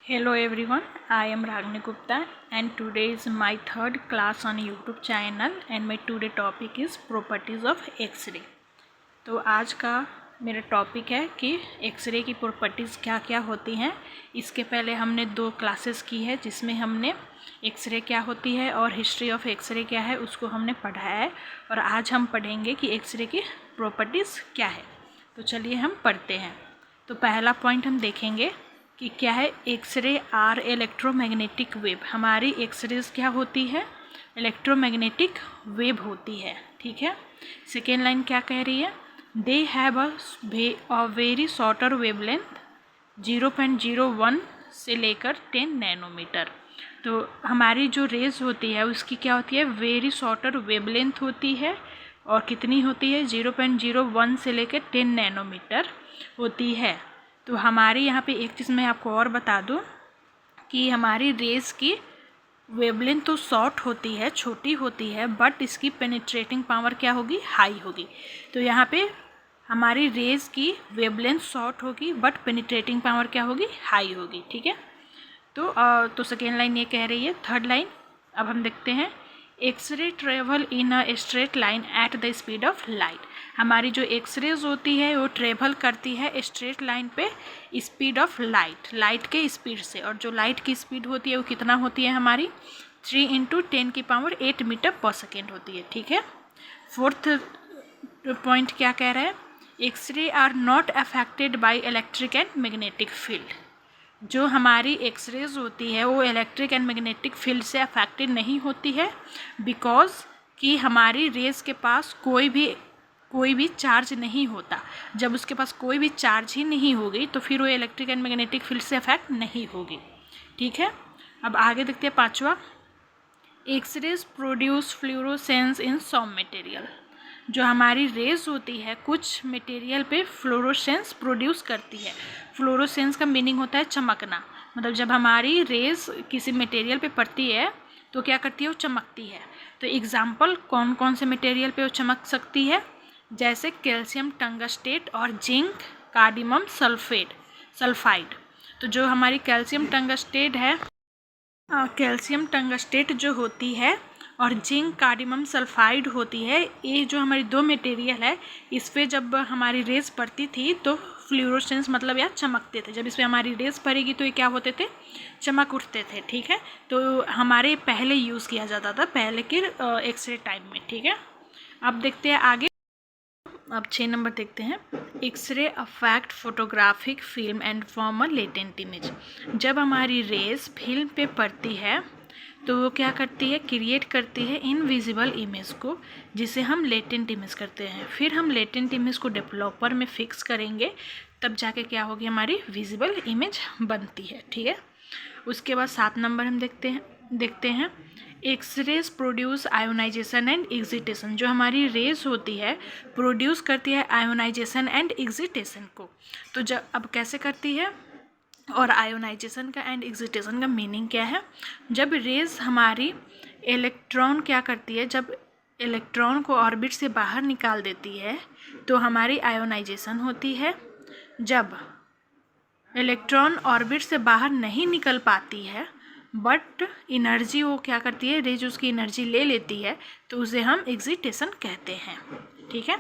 Hello everyone, I am Ragini Gupta and today is my third class on YouTube channel and my today topic is properties of X-ray। तो आज का मेरा topic है कि x ray की properties क्या क्या होती हैं। इसके पहले हमने 2 क्लासेस की है जिसमें हमने एक्सरे क्या होती है और हिस्ट्री ऑफ एक्सरे क्या है उसको हमने पढ़ाया है, और आज हम पढ़ेंगे कि एक्सरे की प्रॉपर्टीज़ क्या है। तो चलिए हम पढ़ते हैं। तो पहला पॉइंट हम देखेंगे कि क्या है, एक्सरे आर इलेक्ट्रोमैग्नेटिक वेव। हमारी एक्सरेज क्या होती है, इलेक्ट्रोमैग्नेटिक वेव होती है। ठीक है। सेकेंड लाइन क्या कह रही है, they have a very shorter wavelength 0.01 से लेकर 10 नैनोमीटर। तो हमारी जो रेज होती है उसकी क्या होती है, वेरी शॉर्टर वेवलेंथ होती है, और कितनी होती है, 0.01 से लेकर 10 नैनोमीटर होती है। तो हमारे यहाँ पे एक चीज़ मैं आपको और बता दूँ कि हमारी रेज़ की वेवलेंथ तो शॉर्ट होती है, छोटी होती है, बट इसकी पेनिट्रेटिंग पावर क्या होगी, हाई होगी। तो यहाँ पे हमारी रेज़ की वेवलेंथ शॉर्ट होगी बट पेनिट्रेटिंग पावर क्या होगी, हाई होगी। ठीक है। तो सेकेंड लाइन ये कह रही है। थर्ड लाइन अब हम देखते हैं, X-ray travel in a straight line at the speed of light. हमारी जो एक्सरेज होती है वो ट्रेवल करती है स्ट्रेट लाइन पे स्पीड ऑफ लाइट के स्पीड से, और जो लाइट की स्पीड होती है वो कितना होती है हमारी, 3 × 10⁸ मीटर पर सेकेंड होती है। ठीक है। फोर्थ पॉइंट क्या कह रहा है, X-ray are not affected by electric and magnetic field. जो हमारी एक्सरेज होती है वो इलेक्ट्रिक एंड मैग्नेटिक फील्ड से अफेक्टेड नहीं होती है, बिकॉज कि हमारी रेज के पास कोई भी चार्ज नहीं होता। जब उसके पास कोई भी चार्ज ही नहीं होगी तो फिर वो इलेक्ट्रिक एंड मैग्नेटिक फील्ड से अफेक्ट नहीं होगी। ठीक है। अब आगे देखते हैं पांचवा, एक्सरेज प्रोड्यूस फ्लोरोसेंस इन सम मटेरियल। जो हमारी रेज होती है कुछ मटेरियल पे फ्लोरोसेंस प्रोड्यूस करती है। फ्लोरोसेंस का मीनिंग होता है चमकना, मतलब जब हमारी रेज किसी मटेरियल पे पड़ती है तो क्या करती है, वो चमकती है। तो एग्जाम्पल कौन कौन से मटेरियल पे वो चमक सकती है, जैसे कैल्शियम टंगस्टेट और जिंक कार्डियम सल्फाइड। तो जो हमारी कैल्शियम टंगस्टेट है, कैल्शियम टंगस्टेट जो होती है और जिंक कार्डियम सल्फाइड होती है, ये जो हमारी 2 मटेरियल है, इस पर जब हमारी रेज पड़ती थी तो फ्लोरोसेंस मतलब यार चमकते थे। जब इस पर हमारी रेज पड़ेगी तो ये क्या होते थे, चमक उठते थे। ठीक है। तो हमारे पहले यूज़ किया जाता था, पहले के एक्सरे टाइम में। ठीक है। अब देखते हैं आगे। अब 6 नंबर देखते हैं, X-ray affect photographic film and form a latent image. जब हमारी रेज फिल्म पे पड़ती है तो वो क्या करती है, क्रिएट करती है इनविजिबल इमेज को, जिसे हम लेटेंट इमेज करते हैं। फिर हम लेटेंट इमेज को डेवलपर में फिक्स करेंगे, तब जाके क्या होगी, हमारी विजिबल इमेज बनती है। ठीक है। उसके बाद 7 नंबर हम देखते हैं X-rays produce ionisation and excitation. जो हमारी रेज होती है प्रोड्यूस करती है आयोनाइजेशन एंड एक्सिटेशन को। तो जब अब कैसे करती है, और आयोनाइजेशन का एंड एक्सिटेशन का मीनिंग क्या है, जब रेज हमारी इलेक्ट्रॉन क्या करती है, जब इलेक्ट्रॉन को ऑर्बिट से बाहर निकाल देती है तो हमारी आयोनाइजेशन होती है। जब इलेक्ट्रॉन ऑर्बिट से बाहर नहीं निकल पाती है बट एनर्जी वो क्या करती है, रेज उसकी एनर्जी ले लेती है, तो उसे हम एक्सिटेशन कहते हैं। ठीक है।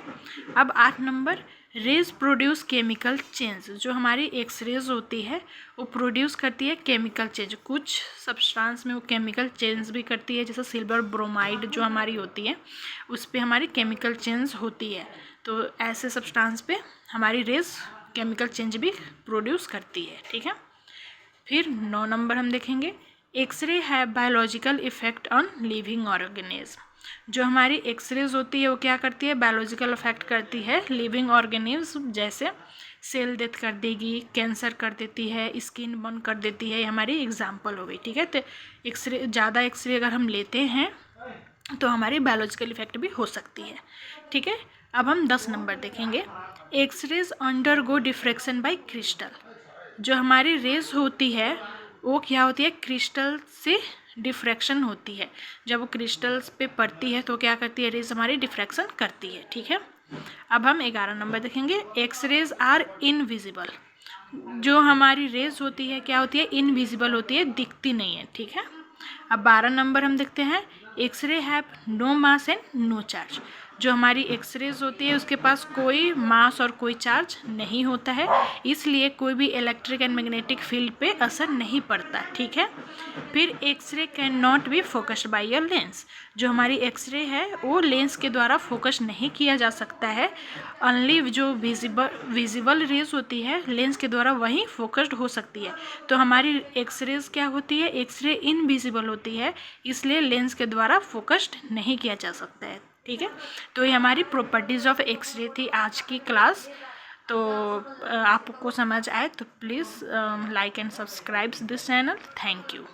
अब 8 number, raise produce chemical change. जो हमारी एक्स रेज होती है वो प्रोड्यूस करती है केमिकल चेंज। कुछ सब्सटेंस में वो केमिकल चेंज भी करती है, जैसे सिल्वर ब्रोमाइड जो हमारी होती है उस पर हमारी केमिकल चेंज होती है। तो ऐसे सब्सटेंस पे हमारी रेज केमिकल चेंज भी प्रोड्यूस करती है। ठीक है। फिर 9 नंबर हम देखेंगे, एक्सरे है biological effect on living organism. जो हमारी एक्सरेज होती है वो क्या करती है, बायोलॉजिकल इफेक्ट करती है लिविंग ऑर्गेनिज्म, जैसे सेल डेथ कर देगी, कैंसर कर देती है, स्किन बर्न कर देती है, ये हमारी एग्जाम्पल हो गई। ठीक है। तो एक्सरे ज़्यादा एक्सरे अगर हम लेते हैं तो हमारी बायोलॉजिकल इफेक्ट भी हो सकती है। ठीक है। अब हम 10 नंबर देखेंगे, X-rays undergo diffraction by crystal. जो हमारी रेज होती है वो क्या होती है, क्रिस्टल से डिफ्रैक्शन होती है। जब वो क्रिस्टल्स पे पड़ती है तो क्या करती है, रेज हमारी डिफ्रैक्शन करती है। ठीक है। अब हम 11 नंबर देखेंगे, एक्सरेज आर इनविजिबल। जो हमारी रेज होती है क्या होती है, इनविजिबल होती है, दिखती नहीं है, ठीक है। अब 12 नंबर हम देखते हैं, X-ray have no mass and no charge. जो हमारी एक्सरेज होती है उसके पास कोई मास और कोई चार्ज नहीं होता है, इसलिए कोई भी इलेक्ट्रिक एंड मैग्नेटिक फील्ड पे असर नहीं पड़ता, ठीक है। फिर X-ray can not be focused by a lens. जो हमारी एक्सरे है वो लेंस के द्वारा फोकस नहीं किया जा सकता है, ओनली जो विजिबल रेज होती है लेंस के द्वारा वही फोकस्ड हो सकती है। तो हमारी एक्सरेज क्या होती है, एक्सरे इनविजिबल होती है, इसलिए लेंस के द्वारा फोकस्ड नहीं किया जा सकता है, ठीक है। तो ये हमारी प्रॉपर्टीज़ ऑफ एक्सरे थी आज की क्लास। तो आपको समझ आए तो please like and subscribe this channel. Thank you.